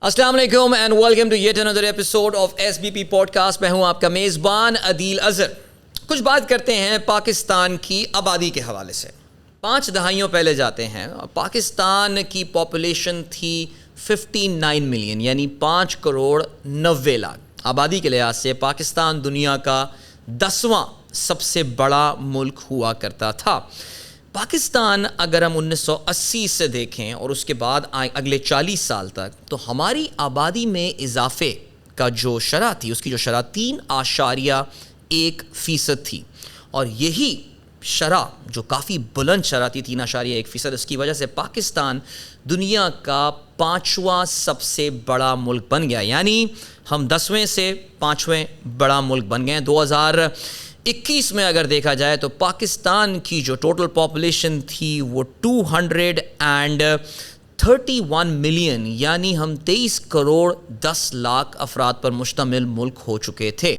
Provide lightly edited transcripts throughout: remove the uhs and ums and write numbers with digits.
السلام علیکم and welcome to yet another episode of S B P podcast. میں ہوں آپ کا میزبان عدیل اظہر. کچھ بات کرتے ہیں پاکستان کی آبادی کے حوالے سے. 5 دہائیوں پہلے جاتے ہیں. پاکستان کی پاپولیشن تھی 59 ملین یعنی 5 کروڑ 90 لاکھ. آبادی کے لحاظ سے پاکستان دنیا کا 10واں سب سے بڑا ملک ہوا کرتا تھا. پاکستان اگر ہم 1980 سے دیکھیں اور اس کے بعد اگلے 40 سال تک تو ہماری آبادی میں اضافے کا جو شرح تھی اس کی جو شرح 3.1% تھی. اور یہی شرح جو کافی بلند شرح تھی 3.1%, اس کی وجہ سے پاکستان دنیا کا 5واں سب سے بڑا ملک بن گیا. یعنی ہم 10ویں سے 5ویں بڑا ملک بن گئے. 2021 میں اگر دیکھا جائے تو پاکستان کی جو ٹوٹل پاپولیشن تھی وہ 231 ملین یعنی ہم 23 کروڑ 10 لاکھ افراد پر مشتمل ملک ہو چکے تھے.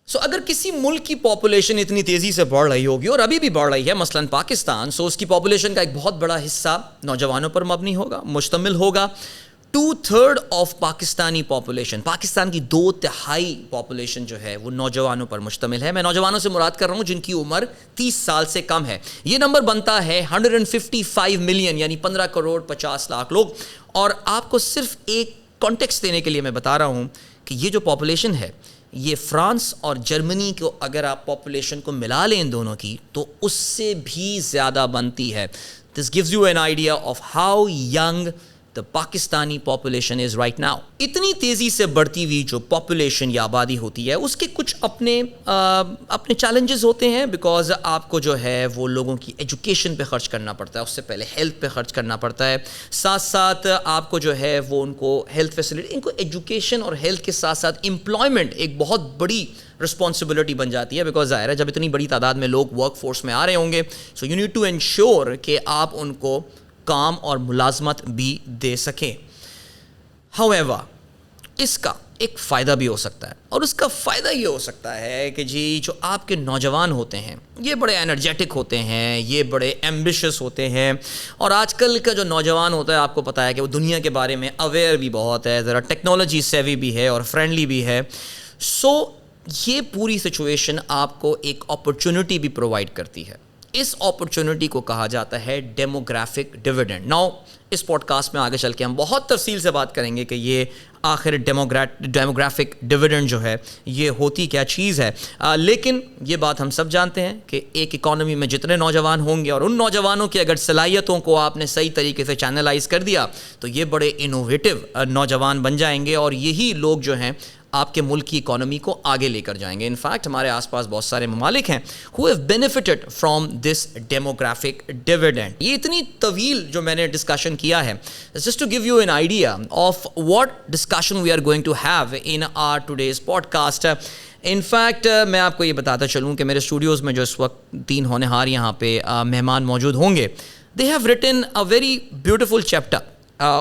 اگر کسی ملک کی پاپولیشن اتنی تیزی سے بڑھ رہی ہوگی اور ابھی بھی بڑھ رہی ہے مثلاً پاکستان, اس کی پاپولیشن کا ایک بہت بڑا حصہ نوجوانوں پر مبنی ہوگا, مشتمل ہوگا. 2/3 آف پاکستانی پاپولیشن, پاکستان کی 2/3 پاپولیشن جو ہے وہ نوجوانوں پر مشتمل ہے. میں نوجوانوں سے مراد کر رہا ہوں جن کی عمر 30 سال سے کم ہے. یہ نمبر بنتا ہے 155 ملین یعنی 15 کروڑ 50 لاکھ لوگ. اور آپ کو صرف ایک کانٹیکسٹ دینے کے لیے میں بتا رہا ہوں کہ یہ جو پاپولیشن ہے یہ فرانس اور جرمنی کو اگر آپ پاپولیشن کو ملا لیں ان دونوں کی تو اس سے بھی زیادہ بنتی ہے. This gives you an idea of how young the Pakistani population is right now. اتنی تیزی سے بڑھتی ہوئی جو پاپولیشن یا آبادی ہوتی ہے اس کے کچھ اپنے چیلنجز ہوتے ہیں, بیکاز آپ کو جو ہے وہ لوگوں کی ایجوکیشن پہ خرچ کرنا پڑتا ہے, اس سے پہلے ہیلتھ پہ خرچ کرنا پڑتا ہے, ساتھ ساتھ آپ کو جو ہے وہ ان کو ہیلتھ فیسلٹی, ان کو ایجوکیشن اور ہیلتھ کے ساتھ ساتھ امپلائمنٹ ایک بہت بڑی رسپانسبلٹی بن جاتی ہے. بیکاز ظاہر ہے جب اتنی بڑی تعداد میں لوگ ورک فورس میں آ رہے ہوں گے so you need to ensure کہ آپ ان کو کام اور ملازمت بھی دے سکیں. however اس کا ایک فائدہ بھی ہو سکتا ہے, اور اس کا فائدہ یہ ہو سکتا ہے کہ جو آپ کے نوجوان ہوتے ہیں یہ بڑے انرجیٹک ہوتے ہیں, یہ بڑے ایمبیشس ہوتے ہیں, اور آج کل کا جو نوجوان ہوتا ہے آپ کو پتہ ہے کہ وہ دنیا کے بارے میں اویئر بھی بہت ہے, ذرا ٹیکنالوجی سیوی بھی ہے اور فرینڈلی بھی ہے. یہ پوری سچویشن آپ کو ایک اپرچونٹی بھی پرووائڈ کرتی ہے. اس اپرچونٹی کو کہا جاتا ہے ڈیموگرافک ڈویڈنڈ. ناؤ اس پوڈ کاسٹ میں آگے چل کے ہم بہت تفصیل سے بات کریں گے کہ یہ آخر ڈیموگرافک ڈویڈنڈ جو ہے یہ ہوتی کیا چیز ہے. لیکن یہ بات ہم سب جانتے ہیں کہ ایک اکانومی میں جتنے نوجوان ہوں گے اور ان نوجوانوں کی اگر صلاحیتوں کو آپ نے صحیح طریقے سے چینلائز کر دیا تو یہ بڑے انوویٹو نوجوان بن جائیں گے, اور یہی لوگ جو ہیں آپ کے ملک کی اکانومی کو آگے لے کر جائیں گے. انفیکٹ ہمارے آس پاس بہت سارے ممالک ہیں who have benefited from this demographic dividend. یہ اتنی طویل جو میں نے ڈسکشن کیا ہے just to give you an idea of what discussion we are going to have in our today's podcast. In fact میں آپ کو یہ بتاتا چلوں کہ میرے اسٹوڈیوز میں جو اس وقت 3 ہونہار یہاں پہ مہمان موجود ہوں گے, they have written a very beautiful chapter.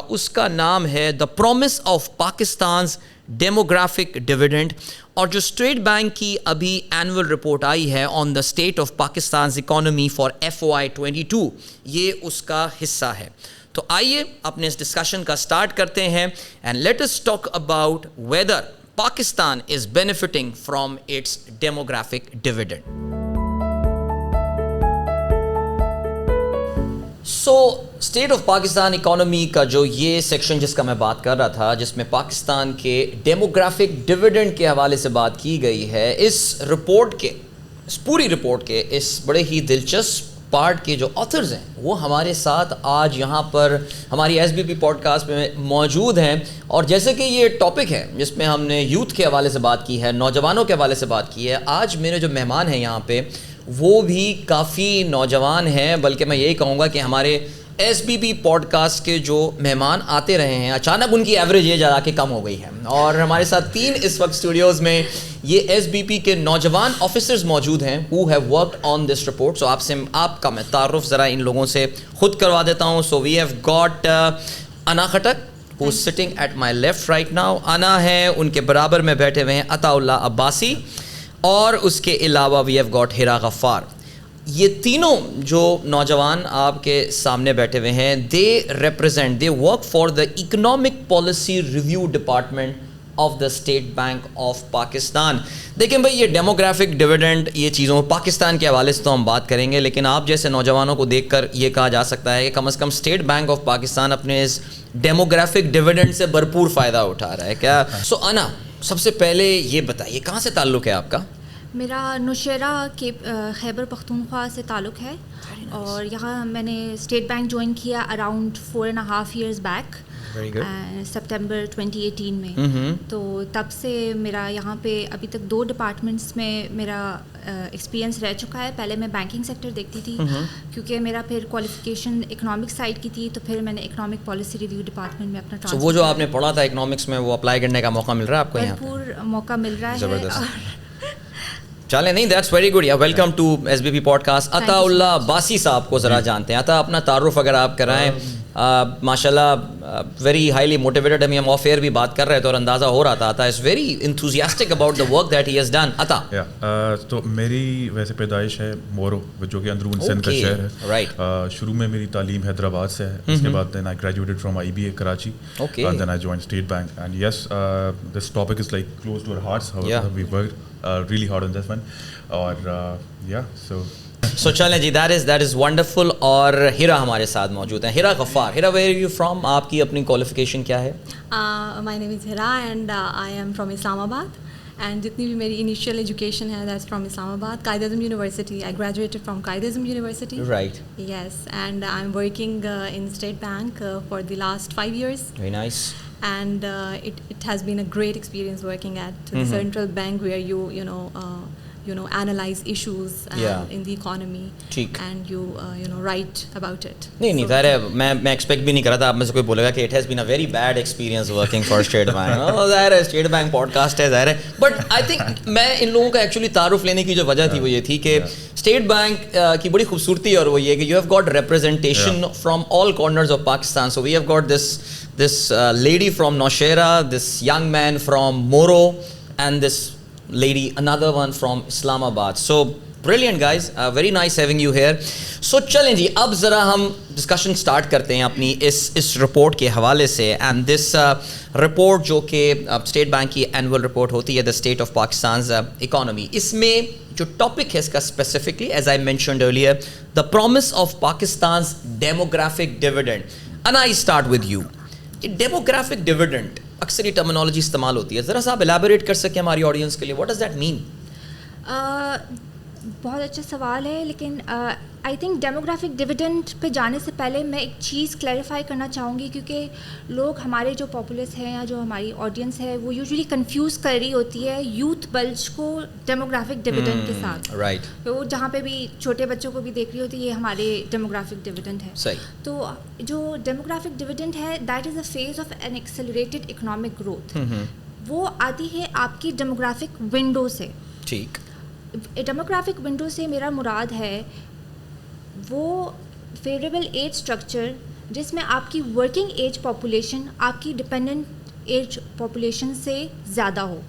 اس کا نام ہے The Promise of Pakistan's demographic dividend, اور جو اسٹیٹ بینک کی ابھی اینول رپورٹ آئی ہے on the state of Pakistan's economy for FY22 یہ اس کا حصہ ہے. تو آئیے اپنے اس ڈسکشن کا سٹارٹ کرتے ہیں and let us talk about whether Pakistan is benefiting from its demographic dividend. State of Pakistan economy کا جو یہ سیکشن جس کا میں بات کر رہا تھا, جس میں پاکستان کے ڈیموگرافک ڈویڈنڈ کے حوالے سے بات کی گئی ہے, اس پوری رپورٹ کے اس بڑے ہی دلچسپ پارٹ کے جو آتھرز ہیں وہ ہمارے ساتھ آج یہاں پر ہماری S B P podcast میں موجود ہیں. اور جیسے کہ یہ ٹاپک ہے جس میں ہم نے یوتھ کے حوالے سے بات کی ہے, نوجوانوں کے حوالے سے بات کی ہے, آج میرے جو مہمان ہیں یہاں پہ وہ بھی کافی نوجوان ہیں, بلکہ میں یہی کہوں گا کہ ہمارے S B P podcast کے جو مہمان آتے رہے ہیں اچانک ان کی ایوریج یہ جا کے کم ہو گئی ہے, اور ہمارے ساتھ 3 اس وقت اسٹوڈیوز میں یہ ایس بی پی کے نوجوان آفیسرز موجود ہیں who have worked on this report. سو آپ کا میں تعارف ذرا ان لوگوں سے خود کروا دیتا ہوں. سو وی ہیو گاٹ انا Khattak who is sitting at my left right now. انا ہے, ان کے برابر میں بیٹھے ہوئے ہیں عطا اللہ عباسی, اور اس کے علاوہ وی ہیو گاٹ ہیرا غفار. یہ تینوں جو نوجوان آپ کے سامنے بیٹھے ہوئے ہیں they work for the economic policy review department of the state bank of Pakistan. دیکھیں بھائی یہ ڈیموگرافک ڈویڈنڈ یہ چیزوں پاکستان کے حوالے سے تو ہم بات کریں گے, لیکن آپ جیسے نوجوانوں کو دیکھ کر یہ کہا جا سکتا ہے کہ کم از کم اسٹیٹ بینک آف پاکستان اپنے اس ڈیموگرافک ڈویڈنڈ سے بھرپور فائدہ اٹھا رہا ہے کیا؟ سو انا سب سے پہلے یہ بتائیے کہاں سے تعلق ہے آپ کا؟ میرا نوشیرہ کے خیبر پختونخوا سے تعلق ہے, اور یہاں میں نے اسٹیٹ بینک جوائن کیا اراؤنڈ 4.5 years بیک, سپٹمبر 2018 میں. تو تب سے میرا یہاں پہ ابھی تک 2 ڈپارٹمنٹس میں میرا ایکسپیرینس رہ چکا ہے. پہلے میں بینکنگ سیکٹر دیکھتی تھی کیونکہ میرا پھر کوالیفیکیشن اکنامک سائڈ کی تھی, تو پھر میں نے اکنامک پالیسی ریویو ڈپارٹمنٹ میں اپنا ٹرانسفر. وہ جو آپ نے پڑھا تھا اکنامکس میں وہ اپلائی کرنے کا موقع مل رہا ہے آپ کو یہاں؟ بھرپور موقع مل رہا ہے. چلیں نہیں, that's very good. Welcome to S B P podcast. Ataullah باسی صاحب کو ذرا جانتے ہیں. عطا اپنا تعارف اگر آپ کرائیں. ماشاء اللہ ویری ہائیلی موٹیویٹڈ. ہم آف ایئر بھی بات کر رہے تھے اور اندازہ ہو رہا تھا عطا is very enthusiastic about the work that he has done. عطا تو میری ویسے پیدائش ہے مورو جو کہ اندرون سندھ کا شہر ہے. رائٹ. شروع میں میری تعلیم حیدرآباد سے ہے, اس کے بعد then I graduated from IBA Karachi, and then I join state bank. And yes this topic is like close to our hearts. We worked really hard on this one. اور سو چلیں جی, دیٹ از ونڈرفل. اور ہیرا ہمارے ساتھ موجود ہیں, ہیرا غفار. ہیرا ویئر یو فرام؟ آپ کی اپنی کوالیفیکیشن کیا ہے؟ مائی name is Hira and I am from Islamabad. And جتنی بھی میری انیشیل ایجوکیشن ہے that's from Islamabad, Quaid Azam university. I graduated from Quaid Azam university. Right. Yes, and I am working in state bank for the last 5 years. Very nice. And it has been a great experience working at the central bank where you know analyze issues in the economy and you write about it. نہیں ظاہر ہے میں expect بھی نہیں کرا تھا آپ میں سے کوئی بولے گا کہ it has been a very bad experience working for state bank. ظاہر ہے اسٹیٹ بینک پوڈ کاسٹ ہے ظاہر ہے, بٹ آئی تھنک میں ان لوگوں کا ایکچولی تعارف لینے کی جو وجہ تھی وہ یہ تھی کہ اسٹیٹ بینک کی بڑی خوبصورتی اور وہ یہ کہ you have got representation from all corners of Pakistan. So we have got this lady from Nowshera, this young man from Moro, and this lady, another one from Islamabad. So brilliant guys, very nice having you here. So چلیں جی اب ذرا ہم discussion start کرتے ہیں اپنی اس report کے حوالے سے. اینڈ دس رپورٹ جو کہ اسٹیٹ بینک کی اینول رپورٹ ہوتی ہے the state of Pakistan's economy, اس میں جو ٹاپک ہے اس کا specifically as I mentioned earlier the promise of Pakistan's demographic dividend. And I start with you. Demographic dividend اکثر یہ ٹرمینالوجی استعمال ہوتی ہے, ذرا سا آپ الیبوریٹ کر سکیں ہماری آڈینس کے لیے, واٹ ڈز دیٹ مین؟ بہت اچھا سوال ہے, لیکن آئی تھنک ڈیموگرافک ڈویڈنڈ پہ جانے سے پہلے میں ایک چیز کلیریفائی کرنا چاہوں گی, کیونکہ لوگ ہمارے جو پاپولیس ہیں یا جو ہماری آڈینس ہے وہ یوزلی کنفیوز کر رہی ہوتی ہے یوتھ بلج کو ڈیموگرافک ڈویڈنڈ کے ساتھ. رائٹ. وہ جہاں پہ بھی چھوٹے بچوں کو بھی دیکھ رہی ہوتی ہے یہ ہمارے ڈیموگرافک ڈویڈنڈ ہے. صحیح. تو جو ڈیموگرافک ڈویڈنڈ ہے that is a phase of an accelerated economic growth. وہ آتی ہے آپ کی ڈیموگرافک ونڈو سے. ٹھیک. ڈیموگرافک ونڈو سے میرا مراد ہے وہ فیوریبل ایج اسٹرکچر جس میں آپ کی ورکنگ ایج پاپولیشن آپ کی ڈپینڈنٹ ایج پاپولیشن سے زیادہ ہو.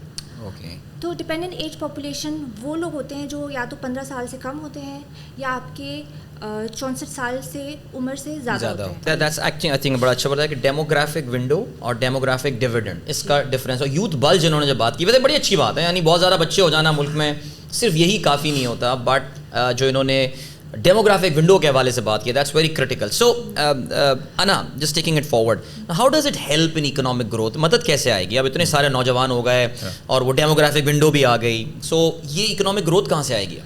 اوکے. تو ڈپینڈنٹ ایج پاپولیشن وہ لوگ ہوتے ہیں جو یا تو 15 سال سے کم ہوتے ہیں یا آپ کے 64 سال سے عمر سے زیادہ ہوتے ہیں. دیٹس ایکچولی آئی تھنک بڑا اچھا بتا ہے کہ ڈیموگرافک ونڈو اور ڈیموگرافک ڈویڈنڈ اس کا ڈفرینس. اور یوتھ بلج جنہوں نے جو بات کی ویسے بڑی اچھی بات ہے, یعنی بہت زیادہ بچے ہو جانا ملک میں صرف یہی کافی نہیں ہوتا, بٹ جو انہوں نے ڈیموگرافک ونڈو کے حوالے سے بات کی that's very critical. So uh just taking it forward, how does it help in economic growth? مدد کیسے آئے گی؟ اب اتنے سارے نوجوان ہو گئے اور وہ ڈیموگرافک ونڈو بھی آ گئی, سو یہ اکنامک گروتھ کہاں سے آئے گی؟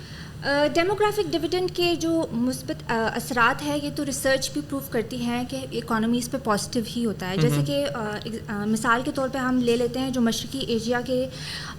ڈیموگرافک ڈویڈنڈ کے جو مثبت اثرات ہیں یہ تو ریسرچ بھی پروف کرتی ہیں کہ اکانومی اس پہ پازیٹیو ہی ہوتا ہے. جیسے کہ مثال کے طور پہ ہم لے لیتے ہیں جو مشرقی ایشیا کے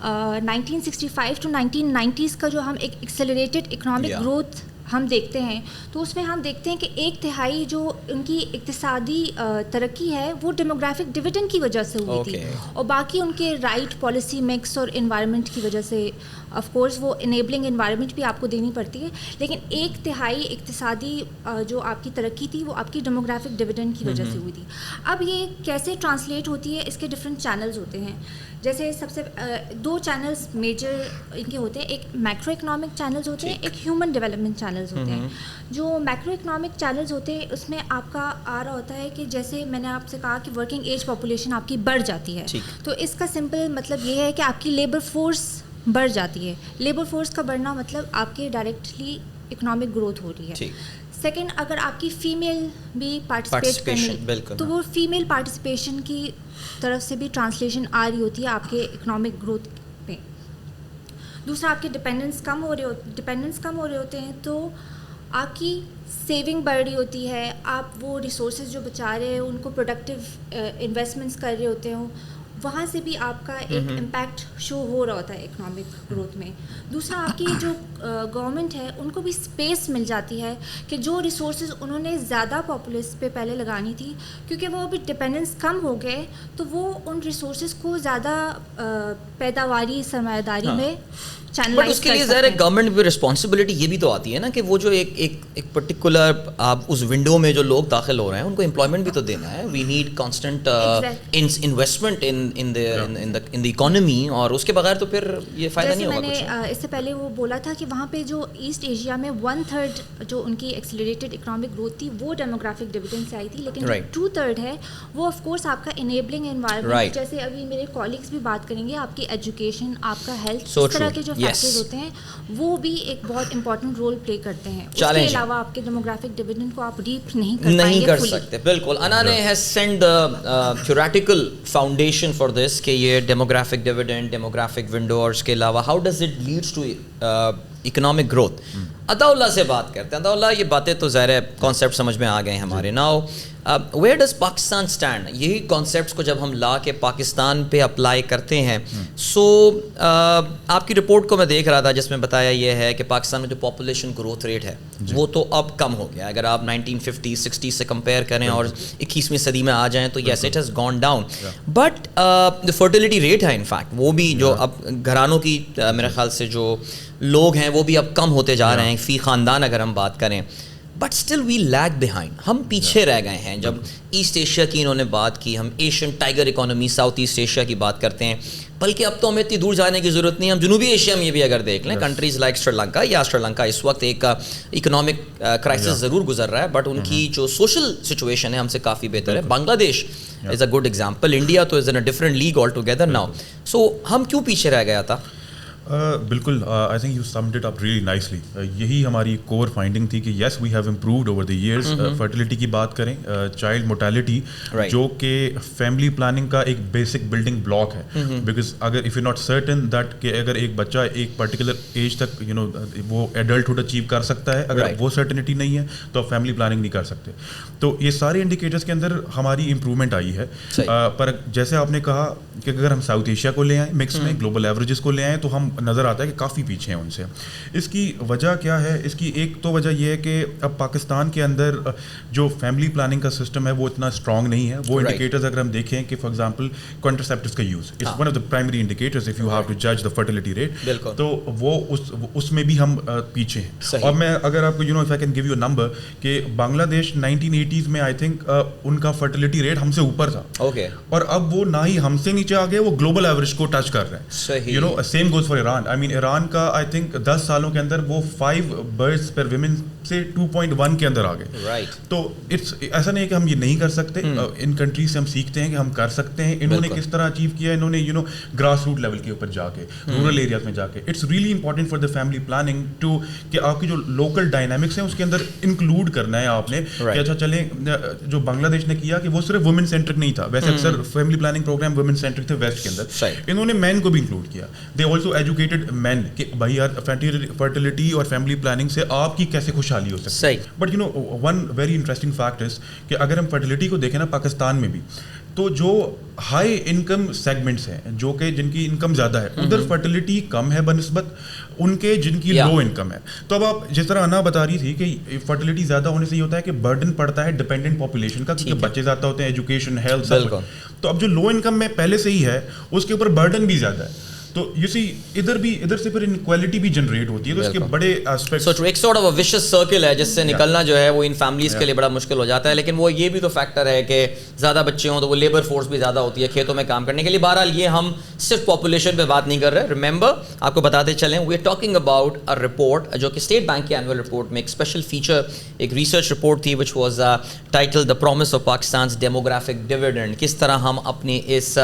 1965 ٹو 1990s کا جو ہم ایک ایکسلریٹڈ اکنامک گروتھ ہم دیکھتے ہیں, تو اس میں ہم دیکھتے ہیں کہ 1/3 جو ان کی اقتصادی ترقی ہے وہ ڈیموگرافک ڈویڈنڈ کی وجہ سے ہوئی تھی, اور باقی ان کے رائٹ پالیسی مکس اور انوائرمنٹ کی وجہ سے. آف کورس وہ انیبلنگ انوائرمنٹ بھی آپ کو دینی پڑتی ہے, لیکن 1/3 اقتصادی جو آپ کی ترقی تھی وہ آپ کی ڈیموگرافک ڈویڈنڈ کی وجہ سے ہوئی تھی. اب یہ کیسے ٹرانسلیٹ ہوتی ہے, اس کے ڈفرینٹ چینلز ہوتے ہیں. جیسے سب سے 2 چینلز میجر ان کے ہوتے ہیں, ایک میکرو اکنامک چینلز ہوتے ہیں, ایک ہیومن ڈیولپمنٹ چینل چینلز ہوتے ہیں. جو میکرو اکنامک چینلز ہوتے ہیں اس میں آپ کا آ رہا ہوتا ہے کہ جیسے میں نے آپ سے کہا کہ ورکنگ ایج پاپولیشن آپ کی بڑھ جاتی ہے, تو اس کا سمپل مطلب یہ ہے کہ آپ کی لیبر فورس بڑھ جاتی ہے. لیبر فورس کا بڑھنا مطلب آپ کے ڈائریکٹلی اکنامک گروتھ ہو رہی ہے. سیکنڈ, اگر آپ کی فیمیل بھی پارٹیسپیٹ کریں تو وہ فیمیل پارٹیسپیشن کی طرف سے بھی ٹرانسلیشن آ رہی ہوتی ہے آپ کے اکنامک گروتھ پہ. دوسرا, آپ کے ڈپینڈنس کم ہو رہے ہوتے ہیں تو آپ کی سیونگ بڑھ رہی ہوتی ہے. آپ وہ ریسورسز جو بچا رہے ہیں ان کو پروڈکٹیو انویسٹمنٹس کر رہے ہوتے ہوں, وہاں سے بھی آپ کا ایک امپیکٹ شو ہو رہا ہوتا ہے اکنامک گروتھ میں. دوسرا, آپ کی جو گورنمنٹ ہے ان کو بھی اسپیس مل جاتی ہے کہ جو ریسورسز انہوں نے زیادہ پاپولیس پہ پہلے لگانی تھی, کیونکہ وہ ابھی ڈپینڈنس کم ہو گئے تو وہ ان ریسورسز کو زیادہ پیداواری سرمایہ داری میں بٹ اس کے لیے ظاہر ہے گورنمنٹ بھی رسپانسبلٹی یہ بھی تو آتی ہے نا کہ وہ جو ایک پرٹیکولر آپ اس ونڈو میں جو لوگ داخل ہو رہے ہیں ان کو امپلائمنٹ بھی تو دینا ہے. We need constant investment in the economy, اور اس کے بغیر تو پھر یہ فائدہ نہیں ہوگا. میں نے اس سے پہلے وہ بولا تھا کہ وہاں پہ جو ایسٹ ایشیا میں 1/3 جو ان کی ایکسیلریٹڈ اکنامک گروتھ تھی وہ ڈیموگرافک ڈویڈنڈ سے آئی تھی, لیکن 2/3 ہے وہ آف کورس آپ کا انیبلنگ انوائرمنٹ, جیسے ابھی میرے کالیگس بھی بات کریں گے, آپ کی ایجوکیشن, آپ کا ہیلتھ, اس طرح کے جو فیکٹرز ہوتے ہیں وہ بھی ایک بہت امپورٹنٹ رول پلے کرتے ہیں. اس کے علاوہ آپ کے ڈیموگرافک ڈویڈنڈ کو آپ ریپ نہیں کر سکتے. بالکل. انا نے has send theoretical foundation for this کہ یہ ڈیموگرافک ڈویڈنڈ, ڈیموگرافک ونڈو, اور اس کے علاوہ how does it leads to economic growth. Ataullah سے بات کرتے ہیں. عطا اللہ, یہ باتیں تو ظاہر ہے کانسیپٹ سمجھ میں آ گئے ہیں ہمارے. Now where does Pakistan stand? یہی کانسیپٹس کو جب ہم لا کے پاکستان پہ اپلائی کرتے ہیں, سو آپ کی رپورٹ کو میں دیکھ رہا تھا جس میں بتایا یہ ہے کہ پاکستان میں جو پاپولیشن گروتھ ریٹ ہے وہ تو اب کم ہو گیا. اگر آپ 1950-60 سے کمپیئر کریں اور 21ویں صدی میں آ جائیں تو yes it has gone down, but the fertility rate ہے انفیکٹ وہ بھی جو اب گھرانوں کی میرے خیال سے جو لوگ ہیں وہ بھی اب کم ہوتے جا رہے ہیں فی خاندان اگر ہم بات کریں. But still we lag behind, ہم پیچھے رہ گئے ہیں. جب ایسٹ ایشیا کی انہوں نے بات کی, ہم Asian tiger economy South East Asia کی بات کرتے ہیں, بلکہ اب تو ہمیں اتنی دور جانے کی ضرورت نہیں. ہم جنوبی ایشیا میں بھی اگر دیکھ لیں کنٹریز لائک سری لنکا, یا سری لنکا اس وقت ایک اکنامک کرائسس ضرور گزر رہا ہے, بٹ ان کی جو سوشل سچویشن ہے ہم سے کافی بہتر ہے. Bangladesh is a good example. India تو is in a different league all together now. So ہم کیوں پیچھے رہ گیا تھا؟ بالکل, I think you summed it up really nicely. یہی ہماری کور فائنڈنگ تھی کہ yes we have improved over the years. Fertility کی بات کریں, چائلڈ موٹیلٹی جو کہ فیملی پلاننگ کا ایک بیسک بلڈنگ بلاک ہے, بیکاز اگر if you not certain that کہ اگر ایک بچہ ایک پرٹیکولر ایج تک وہ ایڈلٹہڈ اچیو کر سکتا ہے, اگر وہ سرٹنٹی نہیں ہے تو آپ فیملی پلاننگ نہیں کر سکتے. تو یہ سارے انڈیکیٹرس کے اندر ہماری امپروومنٹ آئی ہے. پر جیسے آپ نے کہا کہ اگر ہم ساؤتھ ایشیا کو لے آئیں مکس میں, گلوبل ایوریجز کو لے آئیں, تو ہم نظر آتا ہے کہ کافی پیچھے ہیں ان سے. اس کی وجہ کیا ہے؟ اس کی ایک تو وجہ یہ ہے کہ اب پاکستان کے اندر جو فیملی پلاننگ کا سسٹم ہے وہ اتنا اسٹرانگ نہیں ہے. وہ انڈیکیٹرز اگر ہم دیکھیں کہ فار ایگزامپل کنٹرسیپٹیوز کا use it's one of the primary indicators if you have to جج دا فرٹیلیٹی ریٹ, تو وہ اس میں بھی ہم پیچھے ہیں. اور میں اگر آپ کو if I can give you number کہ بنگلہ دیش 1980s میں آئی تھنک ان کا فرٹیلیٹی ریٹ ہم سے اوپر تھا, اور اب وہ نہ ہی ہم سے نیچے آ گئے, وہ گلوبل ایوریج کو ٹچ کر رہے ہیں. Same goes for Iran. I mean Iran کا آئی تھنک 10 سالوں کے اندر وہ 5 برڈس پر ویمن سے 2.1 کے اندر آ گئے. تو اٹس ایسا نہیں ہے کہ ہم یہ نہیں کر سکتے. ان کنٹریز سے ہم سیکھتے ہیں کہ ہم کر سکتے ہیں. انہوں نے کس طرح اچیو کیا, انہوں نے گراس روٹ لیول کے اوپر جا کے, رورل ایریاز میں جا کے. It's really important for the family planning to کہ آپ کی جو لوکل ڈائنامکس ہیں اس کے اندر انکلوڈ کرنا ہے آپ نے. کہ اچھا چلیں, جو بنگلہ دیش نے کیا کہ وہ صرف وومن سینٹرک نہیں تھا, ویسے اکثر family planning program women centric تھے ویسٹ کے اندر. انہوں نے مین کو بھی انکلوڈ کیا. دے آلسو ایجوکیٹڈ مین کہ بھائی یار فرٹیلیٹی اور فیملی پلاننگ سے آپ کی کیسے خوشحالی ہو سکتی ہے. But one very interesting fact is کہ اگر ہم فرٹیلیٹی کو دیکھیں نا پاکستان میں بھی, تو جو ہائی انکم سیگمنٹس ہیں جو کہ جن کی انکم زیادہ ہے, ادھر فرٹیلیٹی کم ہے بنسبت ان کے جن کی لو انکم ہے. تو اب آپ جس طرح انا بتا رہی تھی کہ فرٹیلیٹی زیادہ ہونے سے یہ ہوتا ہے کہ برڈن پڑتا ہے ڈپینڈنٹ پاپولیشن کا, کیونکہ بچے زیادہ ہوتے ہیں, ایجوکیشن, ہیلتھ. تو اب جو لو انکم میں پہلے سے ہی ہے اس کے اوپر برڈن بھی زیادہ ہے. تو یو سی ادھر سے پھر انکوالٹی بھی جنریٹ ہوتی ہے, تو اس کے بڑے ایسپیکٹس. سو ایک سارٹ آف اے ویشس سرکل ہے جس سے نکلنا جو ہے وہ ان فیملیز کے لیے بڑا مشکل ہو جاتا ہے. لیکن وہ یہ بھی تو فیکٹر ہے کہ زیادہ بچے ہوں تو وہ لیبر فورس بھی زیادہ ہوتی ہے کھیتوں میں کام کرنے کے لیے. بہرحال یہ ہم صرف پاپولیشن پہ بات نہیں کر رہے. ریممبر, آپ کو بتاتے چلیں, we are talking about a report جو کہ اسٹیٹ بینک کی اینول رپورٹ میں ایک اسپیشل فیچر, ایک ریسرچ رپورٹ تھی which was titled the promise of Pakistan's demographic dividend. کس طرح ہم اپنی اس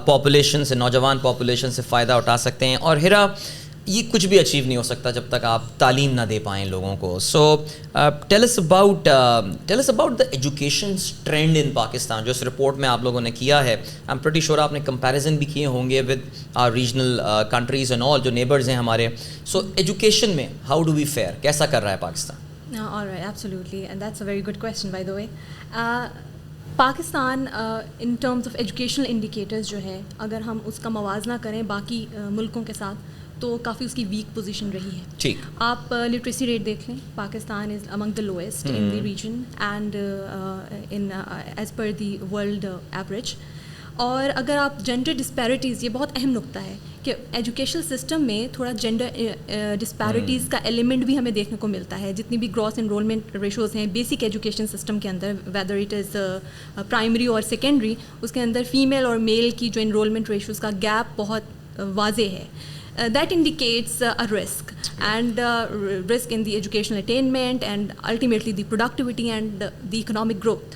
پاپولیشن سے, نوجوان پاپولیشن سے فائدہ اٹھا سکتے ہیں. اور ہیرا, یہ کچھ بھی اچیو نہیں ہو سکتا جب تک آپ تعلیم نہ دے پائیں لوگوں کو. So tell us about the education trend in Pakistan جو اس رپورٹ میں آپ لوگوں نے کیا ہے. آئی ایم پریٹی شیور آپ نے کمپیریزن بھی کیے ہوں گے with our regional countries and all جو نیبرز ہیں ہمارے. سو ایجوکیشن میں ہاؤ ڈو وی فیئر, کیسا کر رہا ہے Pakistan? All right, absolutely, and that's a very good question, by the way. Pakistan in terms of educational indicators جو ہے, اگر ہم اس کا موازنہ کریں باقی ملکوں کے ساتھ تو کافی اس کی ویک پوزیشن رہی ہے. ٹھیک, آپ لٹریسی ریٹ دیکھ لیں, Pakistan is among the lowest in the region and in as per the world average. اور اگر آپ جینڈر ڈسپیرٹیز, یہ بہت اہم نقطہ ہے کہ ایجوکیشن سسٹم میں تھوڑا جینڈر ڈسپیرٹیز کا ایلیمنٹ بھی ہمیں دیکھنے کو ملتا ہے. جتنی بھی گراس انرولمنٹ ریشوز ہیں بیسک ایجوکیشن سسٹم کے اندر, ویدر اٹ از پرائمری اور سیکنڈری, اس کے اندر فیمیل اور میل کی جو انرولمنٹ ریشوز کا گیپ بہت واضح ہے. That indicates a risk and risk in the educational attainment and ultimately the productivity and the economic growth.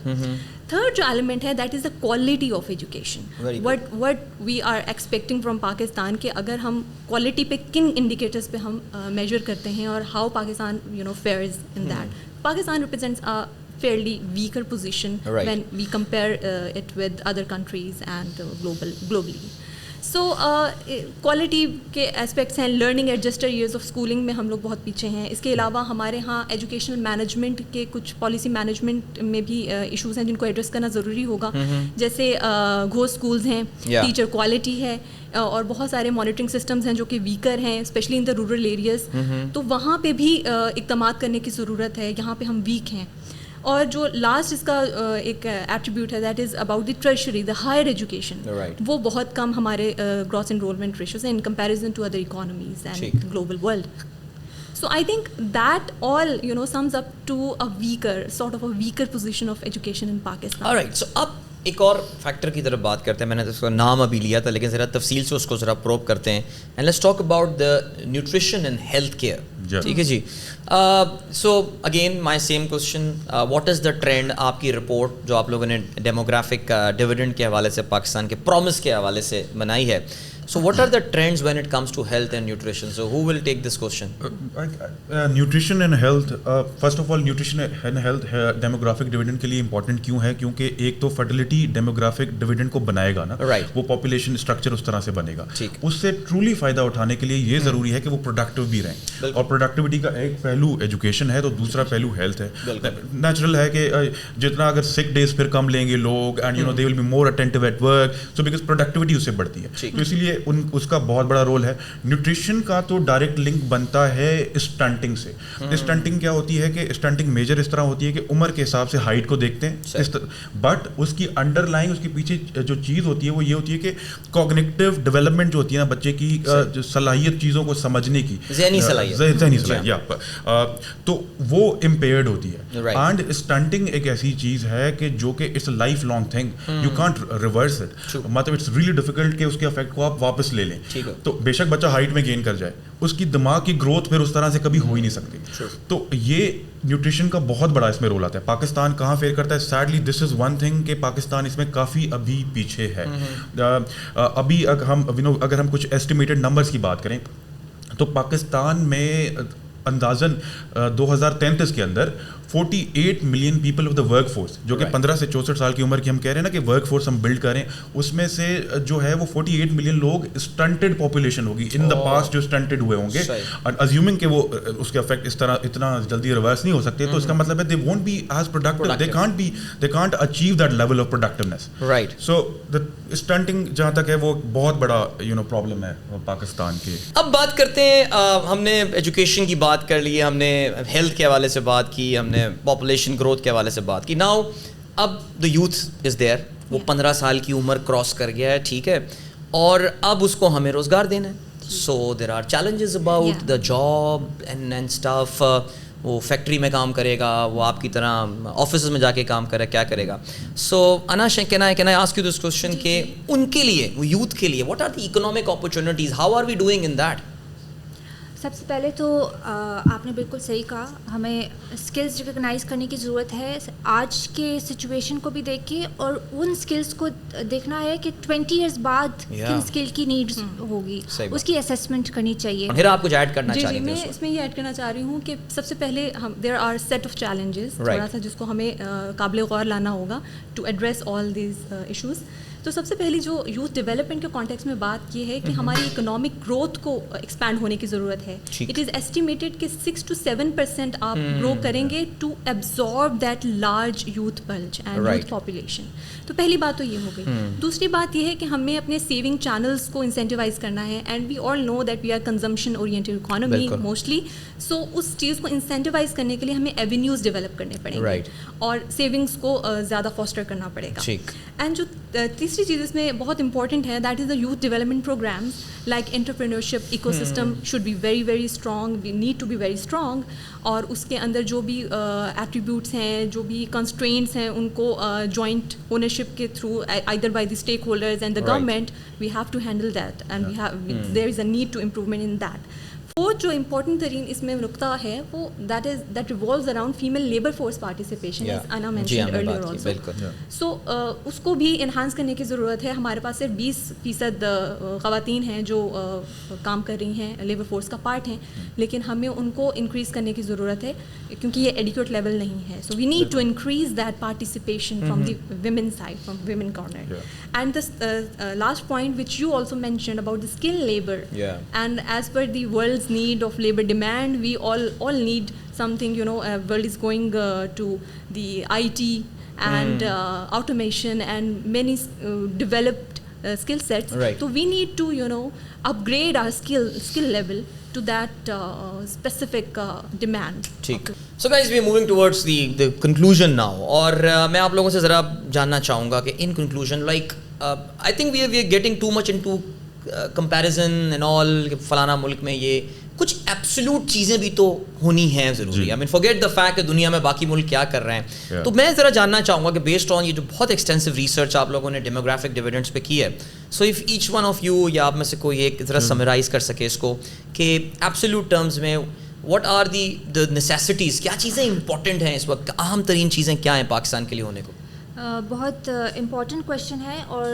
Third جو element ہے that is the quality of education. What we are expecting from Pakistan کہ اگر ہم quality پہ کن indicators پہ ہم measure کرتے ہیں اور how Pakistan fares in that. Pakistan represents a fairly weaker position when we compare it with other countries and globally. So quality کے اسپیکٹس ہیں. Learning adjuster years of schooling میں ہم لوگ بہت پیچھے ہیں. اس کے علاوہ ہمارے ہاں ایجوکیشنل مینجمنٹ کے کچھ پالیسی مینجمنٹ میں بھی ایشوز ہیں جن کو ایڈریس کرنا ضروری ہوگا, جیسے گھوسٹ اسکولز ہیں, ٹیچر کوالٹی ہے, اور بہت سارے مانیٹرنگ سسٹمز ہیں جو کہ ویکر ہیں especially in the rural areas. تو وہاں پہ بھی اقدامات کرنے کی ضرورت ہے, یہاں پہ ہم ویک ہیں. اور جو لاسٹ اس کا ایک ایٹریبیوٹ ہے that is about the tertiary, the higher education, وہ بہت کم ہمارے گراس انرولمنٹ ریشوز ہیں in comparison to other economies and global world. So I think that all sums up to a weaker position of education in Pakistan. All right, so اب ایک اور factor کی طرف بات کرتے ہیں. میں نے اس کا نام ابھی لیا تھا لیکن ذرا تفصیل سے اس کو ذرا پروب کرتے ہیں. And let's talk about the nutrition and health care. ٹھیک ہے جی. So again my same question, what is the trend? آپ کی رپورٹ جو آپ لوگوں نے ڈیموگرافک ڈویڈنڈ کے حوالے سے پاکستان کے پرومس کے حوالے سے بنائی ہے. So what are the trends when it comes to health and nutrition? So who will take this question? Nutrition and health, first of all nutrition and health demographic dividend کے لیے important کیوں ہے؟ کیونکہ ایک تو fertility demographic dividend کو بنائے گا نا, وہ population structure اس طرح سے بنے گا. اس سے truly فائدہ اٹھانے کے لیے یہ ضروری ہے کہ وہ productive بھی رہیں, اور productivity کا ایک پہلو ایجوکیشن ہے تو دوسرا پہلو ہیلتھ ہے. نیچرل ہے کہ جتنا اگر sick days پھر کم لیں گے لوگ and they will be more attentive at work, so because productivity اس سے بڑھتی ہے. تو اسی لیے اس کا بہت بڑا رول ہے. نیوٹریشن کا تو ڈائریکٹ لنک بنتا ہے اسٹنٹنگ سے. اسٹنٹنگ کیا ہوتی ہے کہ اسٹنٹنگ میجر اس طرح ہوتی ہے کہ عمر کے حساب سے ہائٹ کو دیکھتے ہیں, بٹ اس کی انڈر لائن, اس کے پیچھے جو چیز ہوتی ہے وہ یہ ہوتی ہے کہ کوگنیٹیو ڈیولپمنٹ جو ہوتی ہے نا بچے کی, صلاحیت چیزوں کو سمجھنے کی, ذہنی صلاحیت, تو وہ امپیئرڈ ہوتی ہے. اینڈ اسٹنٹنگ ایک ایسی چیز ہے کہ جو کہ it's a life long thing, you can't reverse it. مطلب اٹس ریئلی ڈیفیکلٹ کہ اس کے افیکٹ کو آپ واپس لے لیں. تو بے شک بچہ ہائٹ میں گین کر جائے, اس کی دماغ کی گروتھ پھر اس طرح سے کبھی ہو ہی نہیں سکتی. تو یہ نیوٹریشن کا بہت بڑا اس میں رول آتا ہے. پاکستان کہاں فیل کرتا ہے؟ Sadly this is one thing کہ پاکستان اس میں کافی ابھی پیچھے ہے. ابھی اگر ہم کچھ ایسٹیمیٹڈ نمبرز کی بات کریں تو پاکستان میں اندازاً 2033 کے اندر 48 million people of the work force, جو کہ 15 سے 64 سال کی عمر کی ہم کہہ رہے ہیں نا کہ ورک فورس ہم بلڈ کریں, اس میں سے جو ہے وہ 48 ملین لوگ اسٹنٹڈ پاپولیشن ہوگی ان دا پاسٹ, جو اسٹنٹڈ ہوئے ہوں گے. ازیومنگ کہ وہ اس کے افیکٹ اس طرح اتنا جلدی ریورس نہیں ہو سکتے, تو اس کا مطلب ہے they won't be as productive, they can't achieve that level of productiveness. Right. So stunting جہاں تک ہے وہ بہت بڑا پرابلم ہے پاکستان کے. اب بات کرتے ہیں, ہم نے ایجوکیشن کی بات کر لی, ہم نے ہیلتھ کے حوالے سے بات کی, ہم نے پاپولیشن گروتھ کے حوالے سے بات کی. ناؤ اب دا یوتھ از دیئر, وہ 15 سال کی عمر کراس کر گیا ہے, ٹھیک ہے, اور اب اس کو ہمیں روزگار دینا ہے. So there are challenges about the job and stuff. وہ فیکٹری میں کام کرے گا, وہ آپ کی طرح آفیسز میں جا کے کام کرے, کیا کرے گا. So uh can I ask you this question کہ ان کے لیے, وہ یوتھ کے لیے, what are the economic opportunities, how are we doing in that? سب سے پہلے تو آپ نے بالکل صحیح کہا, ہمیں اسکلز ریکگنائز کرنے کی ضرورت ہے آج کے سچویشن کو بھی دیکھ کے, اور ان اسکلس کو دیکھنا ہے کہ 20 ایئرس بعد کن اسکل کی نیڈس ہوگی, اس کی اسیسمنٹ کرنی چاہیے. پھر آپ کچھ ایڈ کرنا چاہ رہی ہیں؟ میں اس میں یہ ایڈ کرنا چاہ رہی ہوں کہ سب سے پہلے there are set of challenges تھوڑا سا جس کو ہمیں قابل غور لانا ہوگا to address all these issues. تو سب سے پہلی جو یوتھ ڈیولپمنٹ کے کانٹیکس میں بات یہ ہے کہ ہماری اکنامک گروتھ کو ایکسپینڈ ہونے کی ضرورت ہے. اٹ از ایسٹیمیٹڈ کہ 6 to 7% آپ گرو کریں گے to absorb that large youth bulge and youth population. تو پہلی بات تو یہ ہو گئی. دوسری بات یہ ہے کہ ہمیں اپنے سیونگ چینلس کو انسینٹیوائز کرنا ہے, and we all know that we are consumption oriented economy mostly. So اس چیز کو انسینٹیوائز کرنے کے لیے ہمیں ایونیوز ڈیولپ کرنے پڑیں گے, اور سیونگس کو زیادہ فاسٹر کرنا پڑے گا. اینڈ جو تیسری چیز اس میں بہت امپورٹنٹ ہے, that is the youth development programs like entrepreneurship ecosystem should be very very strong, we need to be very strong. اور اس کے اندر جو بھی ایٹریبیوٹس ہیں, جو بھی کنسٹرینٹس ہیں, ان کو جوائنٹ اونرشپ کے through either by the stakeholders and the government, we have to handle that, and there is a need to improvement in that. Fourth جو امپورٹنٹ ترین اس میں نقطہ ہے وہ that revolves around female labour force participation, as Anna mentioned earlier also. So اس کو بھی انہانس کرنے کی ضرورت ہے. ہمارے پاس صرف 20% خواتین ہیں جو کام کر رہی ہیں, لیبر فورس کا پارٹ ہیں, لیکن ہمیں ان کو انکریز کرنے کی ضرورت ہے کیونکہ یہ ایڈیکویٹ لیول نہیں ہے. So we need to increase that participation from the women side, from women corner. And this last point which you also mentioned about the skill labour, and as per the world need of labor demand, we all need something, world is going to the IT and automation and many developed skill sets. So we need to upgrade our skill level to that specific demand. ٹھیک. So guys, we are moving towards the conclusion now, اور میں آپ لوگوں سے ذرا جاننا چاہوں گا کہ in conclusion, like I think we are getting too much into comparison and all, فلانا ملک میں یہ کچھ ایبسولوٹ چیزیں بھی تو ہونی ہیں ضروری. I mean forget the fact کہ دنیا میں باقی ملک کیا کر رہے ہیں. تو میں ذرا جاننا چاہوں گا کہ بیسڈ آن یہ جو بہت ایکسٹینسو ریسرچ آپ لوگوں نے ڈیموگرافک ڈویڈنڈس پہ کی ہے, so if each one of you یا آپ میں سے کوئی ایک ذرا سمرائز کر سکے اس کو کہ ایبسولوٹ ٹرمز میں واٹ آر دی نیسیسٹیز, کیا چیزیں امپورٹنٹ ہیں اس وقت, اہم ترین چیزیں کیا ہیں پاکستان کے لیے ہونے کو؟ بہت امپورٹنٹ کویشچن ہے, اور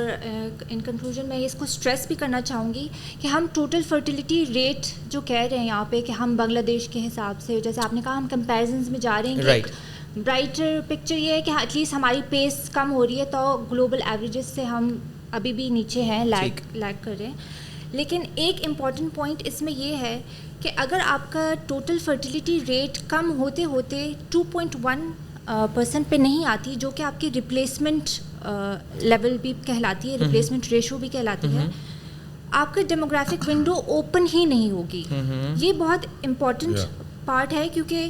ان کنکلوژن میں اس کو اسٹریس بھی کرنا چاہوں گی کہ ہم ٹوٹل فرٹیلیٹی ریٹ جو کہہ رہے ہیں یہاں پہ کہ ہم بنگلہ دیش کے حساب سے, جیسے آپ نے کہا, ہم کمپیریزنز میں جا رہے ہیں. کہ برائٹر پکچر یہ ہے کہ ایٹ لیسٹ ہماری پیس کم ہو رہی ہے, تو گلوبل ایوریجز سے ہم ابھی بھی نیچے ہیں, لیگ کر رہے ہیں. لیکن ایک امپورٹنٹ پوائنٹ اس میں یہ ہے کہ اگر آپ کا ٹوٹل فرٹیلیٹی ریٹ کم ہوتے ہوتے 2.1% پہ نہیں آتی, جو کہ آپ کی ریپلیسمنٹ لیول بھی کہلاتی ہے, ریپلیسمنٹ ریشو بھی کہلاتی ہے, آپ کا ڈیموگرافک ونڈو اوپن ہی نہیں ہوگی. یہ بہت امپورٹنٹ پارٹ ہے, کیونکہ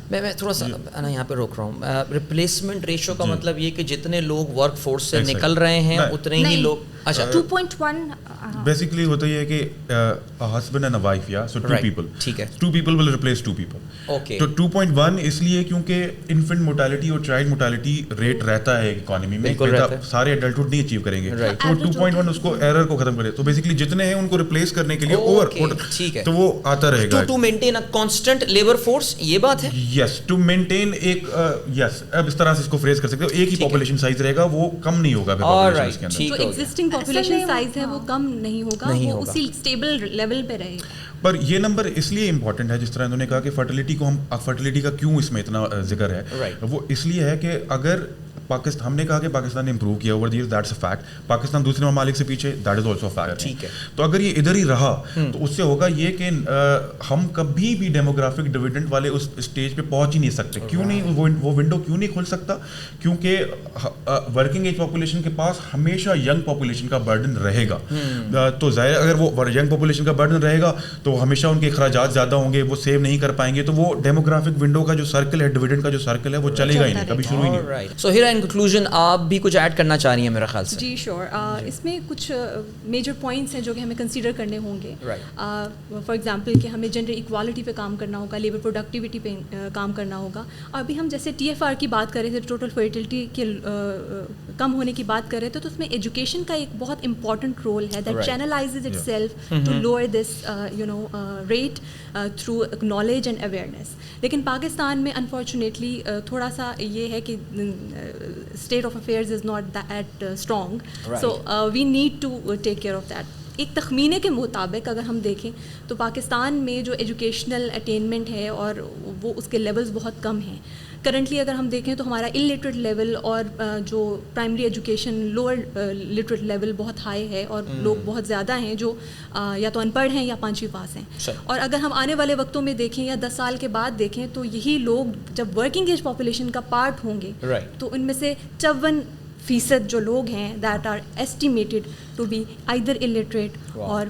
میں تھوڑا سا نا یہاں پہ روک رہا ہوں. ریپلیسمنٹ ریشو کا مطلب یہ کہ جتنے لوگ ورک فورس سے نکل رہے ہیں اتنے ہی لوگ. اچھا 2.1 بیسیکلی ہوتا یہ ہے کہ ہسبینڈ اینڈ وائف, یا سو 2 people, ٹھیک ہے, 2 people will replace 2 people. Okay. تو 2.1 اس لیے کیونکہ انفنٹ موٹیلٹی اور چائلڈ موٹیلٹی ریٹ رہتا ہے اکانومی میں, سارے ایڈلٹہڈ نہیں اچیو کریں گے, تو 2.1 اس کو ایرر کو ختم کرے. تو بیسیکلی جتنے ہیں ان کو ریپلیس کرنے کے لیے اوور, ٹھیک ہے, تو وہ آتا رہے گا to maintain a constant labour force, یہ بات ہے. یس, ٹو مینٹین ایک, یس, اب اس طرح سے اس کو فریز کر سکتے ہو, ایک ہی پاپولیشن سائز رہے گا, وہ کم نہیں ہوگا. جو ایگزسٹنگ پاپولیشن سائز ہے وہ کم نہیں ہوگا, وہ اسی اسٹیبل لیول پہ رہے گا. پر یہ نمبر اس لیے امپورٹنٹ ہے, جس طرح انہوں نے کہا کہ فرٹیلیٹی کو, ہم فرٹیلیٹی کا کیوں اس میں اتنا ذکر ہے, وہ اس لیے ہے کہ اگر پاکستان, ہم نے کہا کہ پاکستان نے امپروو کیا over the years, that's a fact. Pakistan دوسرے ممالک سے پیچھے, دیٹ از آلسو فیکٹ. ٹھیک ہے. تو اگر یہ ادھر ہی رہا تو اس سے ہوگا یہ کہ ہم کبھی بھی ڈیموگرافک ڈویڈنڈ والے اس اسٹیج پہ پہنچ ہی نہیں سکتے. کیوں نہیں, وہ ونڈو کیوں نہیں کھل سکتا؟ کیونکہ ورکنگ ایج پاپولیشن کے پاس ہمیشہ ینگ پاپولیشن کا برڈن رہے گا. تو ظاہر اگر وہ ینگ پاپولیشن کا برڈن رہے گا تو ہمیشہ ان کے اخراجات زیادہ ہوں گے, وہ سیو نہیں کر پائیں گے, تو وہ ڈیموگرافک ونڈو کا جو سرکل ہے, ڈویڈنڈ کا جو سرکل ہے, وہ چلے گا ہی نہیں, کبھی شروع ہی نہیں. سو ہیئر ان کنکلوژن آپ بھی کچھ ایڈ کرنا چاہ رہی ہیں میرے خیال سے؟ جی شیور. اس میں کچھ میجر پوائنٹس ہیں جو کہ ہمیں کنسیڈر کرنے ہوں گے. فار ایگزامپل کہ ہمیں جنڈر ایکوالٹی پہ کام کرنا ہوگا, لیبر پروڈکٹیوٹی پہ کام کرنا ہوگا. ابھی ہم جیسے TFR کی بات کر رہے تھے, ٹوٹل فرٹیلٹی کے کم ہونے کی بات کر رہے تھے, تو اس میں ایجوکیشن کا ایک بہت امپورٹنٹ رول ہے that channelises itself to lower this rate through knowledge and awareness. لیکن پاکستان میں انفارچونیٹلی تھوڑا سا یہ ہے کہ state of affairs is not that strong, so we need to take care of that. ایک تخمینے کے مطابق اگر ہم دیکھیں تو پاکستان میں جو ایجوکیشنل اٹینمنٹ ہے اور وہ اس کے لیولز بہت کم ہیں. کرنٹلی اگر ہم دیکھیں تو ہمارا الٹریٹ لیول اور جو primary education lower literate level بہت ہائی ہے, اور لوگ بہت زیادہ ہیں جو یا تو ان پڑھ ہیں یا 5ویں پاس ہیں. اور اگر ہم آنے والے وقتوں میں دیکھیں یا 10 سال کے بعد دیکھیں تو یہی لوگ جب ورکنگ ایج پاپولیشن کا پارٹ ہوں گے تو ان میں سے 54% جو لوگ ہیں that are estimated to be either illiterate or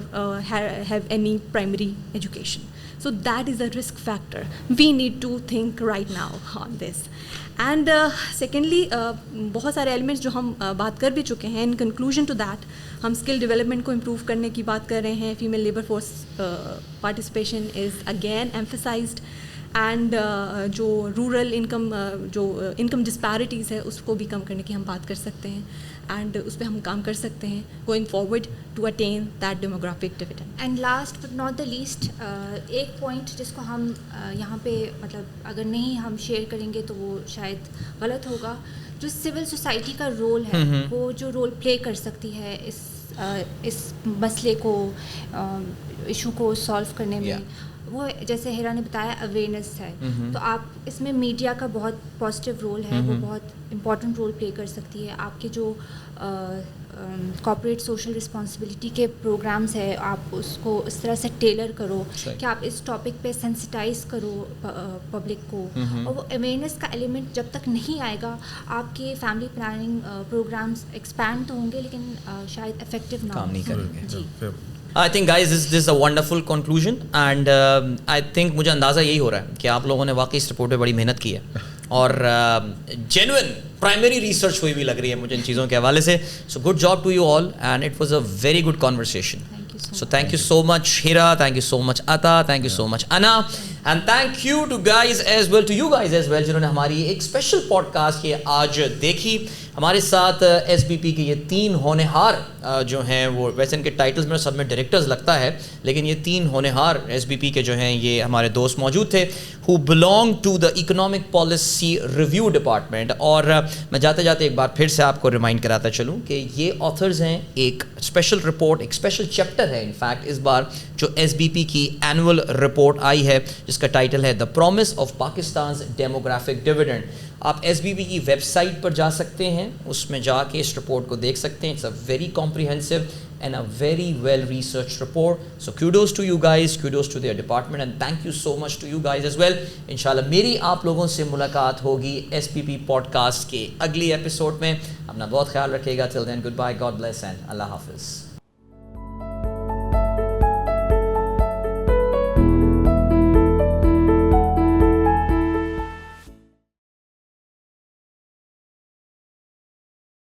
have any primary education. So that is a risk factor. We need to think right now on this. And secondly, بہت سارے ایلیمنٹس جو ہم بات کر بھی چکے ہیں. In conclusion to that, ہم اسکل ڈیولپمنٹ کو امپروو کرنے کی بات کر رہے ہیں. Female labour force participation is again emphasised. And جو رورل انکم ڈسپیرٹیز ہے اس کو بھی کم کرنے کی ہم بات کر سکتے ہیں, اینڈ اس پہ ہم کام کر سکتے ہیں going forward to attain that demographic dividend. And last but not the least, ایک پوائنٹ جس کو ہم یہاں پہ مطلب اگر نہیں ہم شیئر کریں گے تو وہ شاید غلط ہوگا. جو سول سوسائٹی کا رول ہے, وہ جو رول پلے کر سکتی ہے اس مسئلے کو, ایشو کو سالو کرنے میں, وہ جیسے ہیرا نے بتایا اویئرنیس ہے. تو آپ اس میں میڈیا کا بہت پازیٹیو رول ہے, وہ بہت امپورٹنٹ رول پلے کر سکتی ہے. آپ کے جو کارپوریٹ سوشل رسپانسبلٹی کے پروگرامز ہیں, آپ اس کو اس طرح سے ٹیلر کرو کہ آپ اس ٹاپک پہ سینسٹائز کرو پبلک کو. اور وہ اویئرنیس کا ایلیمنٹ جب تک نہیں آئے گا, آپ کے فیملی پلاننگ پروگرامز ایکسپینڈ تو ہوں گے لیکن شاید افیکٹو نہ ہوں. جی I think guys this is a wonderful conclusion, and I think مجھے اندازہ یہی ہو رہا ہے کہ آپ لوگوں نے واقعی اس رپورٹ پہ بڑی محنت کی ہے, اور جینوئن پرائمری ریسرچ ہوئی بھی لگ رہی ہے مجھے ان چیزوں کے حوالے سے. So good job to you all, and it was a very good conversation. So thank you so much Hira, thank you so much Ata, thank you so much Ana, and thank you to guys as well, to you guys as well جنہوں نے ہماری ایک special pod cost یہ آج دیکھی. ہمارے ساتھ S B پی کے یہ 3 ہونہار جو ہیں, وہ ویسے ان کے ٹائٹلز میں سب میں ڈائریکٹرز لگتا ہے, لیکن یہ 3 ہونہار ایس بی پی کے جو ہیں یہ ہمارے دوست موجود تھے who belong to the economic policy review department. اور میں جاتے جاتے ایک بار پھر سے آپ کو ریمائنڈ کراتا چلوں کہ یہ آتھرز ہیں ایک اسپیشل رپورٹ, ایک اسپیشل چیپٹر ہے ان فیکٹ اس بار جو ایس بی پی کی اینول رپورٹ آئی ہے, جس کا ٹائٹل ہے The Promise of Pakistan's Demographic Dividend. آپ ایس بی پی کی ویب سائٹ پر جا سکتے ہیں, اس میں جا کے اس رپورٹ کو دیکھ سکتے ہیں. It's a very comprehensive and a very well researched report. So kudos to you guys, kudos to their department, and thank you so much to you guys as well. Inshallah میری آپ لوگوں سے ملاقات ہوگی ایس پی پی podcast کے اگلی episode میں. اپنا بہت خیال رکھیے گا. Till then, goodbye, God bless and اللہ حافظ.